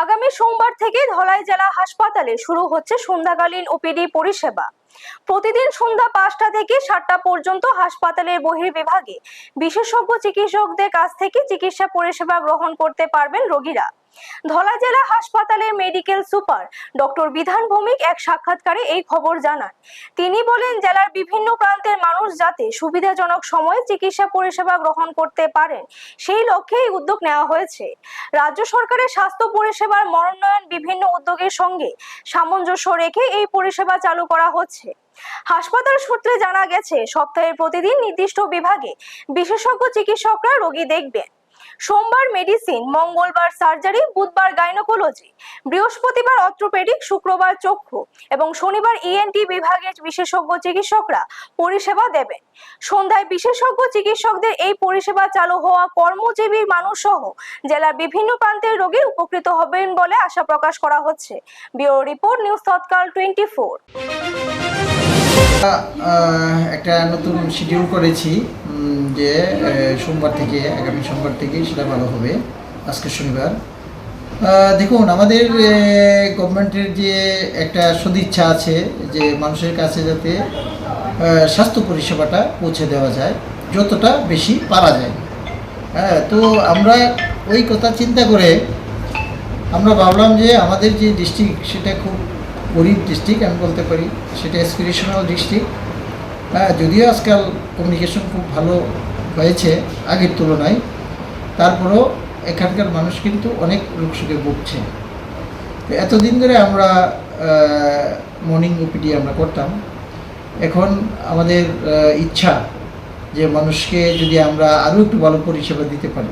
আগামী সোমবার থেকে ধলাই জেলা হাসপাতালে শুরু হচ্ছে সন্ধ্যাকালীন ওপিডি পরিষেবা। প্রতিদিন সন্ধ্যা 5টা থেকে 7টা পর্যন্ত হাসপাতালের বহির্বিভাগে বিশেষজ্ঞ চিকিৎসকদের কাছ থেকে চিকিৎসা পরিষেবা গ্রহণ করতে পারবেন রোগীরা। ধলাই জেলা হাসপাতালের মেডিকেল সুপার ডক্টর বিধান ভৌমিক এক সাক্ষাৎকারে এই খবর জানান। তিনি বলেন, জেলার বিভিন্ন প্রান্তের মানুষ যাতে সুবিধাজনক সময়ে চিকিৎসা পরিষেবা গ্রহণ করতে পারেন সেই লক্ষ্যে এই উদ্যোগ নেওয়া হয়েছে। রাজ্য সরকারের স্বাস্থ্য পরিষেবার মনোন্নয়ন বিভিন্ন উদ্যোগের সঙ্গে সামঞ্জস্য রেখে এই পরিষেবা চালু করা হচ্ছে। হাসপাতাল সূত্রে জানা গেছে, সপ্তাহের প্রতিদিন নির্দিষ্ট বিভাগে বিশেষজ্ঞ চিকিৎসকরা রোগী দেখবেন। সোমবার মেডিসিন, মঙ্গলবার সার্জারি, বুধবার গাইনোকোলজি, বৃহস্পতিবার অর্থোপেডিক, শুক্রবার চক্ষু এবং শনিবার ইএনটি বিভাগের বিশেষজ্ঞ চিকিৎসকরা পরিষেবা দেবেন। সন্ধ্যায় বিশেষজ্ঞ চিকিৎসকদের এই পরিষেবা চালু হওয়া কর্মজীবী মানুষ সহ জেলার বিভিন্ন প্রান্তের রোগী উপকৃত হবেন বলে আশা প্রকাশ করা হচ্ছে। ব্যুরো রিপোর্ট, নিউজ তৎকাল 24। একটা নতুন শিডিউল করেছি যে সোমবার থেকে, আগামী সোমবার থেকে সেটা ভালো হবে। আজকে শনিবার। দেখুন, আমাদের গভর্নমেন্টের যে একটা সদিচ্ছা আছে যে মানুষের কাছে যাতে স্বাস্থ্য পরিষেবাটা পৌঁছে দেওয়া যায় যতটা বেশি পারা যায়। তো আমরা ওই কথা চিন্তা করে আমরা ভাবলাম যে আমাদের যে ডিস্ট্রিক্ট সেটা খুব গরিব ডিস্ট্রিক্ট আমি বলতে পারি, সেটা অ্যাসপিরেশনাল ডিস্ট্রিক্ট। যদিও আজকাল কমিউনিকেশন খুব ভালো হয়েছে আগের তুলনায়, তারপরেও এখানকার মানুষ কিন্তু অনেক রোগ সুখে ভুগছে। তো এতদিন ধরে আমরা মর্নিং ওপিডি আমরা করতাম। এখন আমাদের ইচ্ছা যে মানুষকে যদি আমরা আরও একটু ভালো পরিষেবা দিতে পারি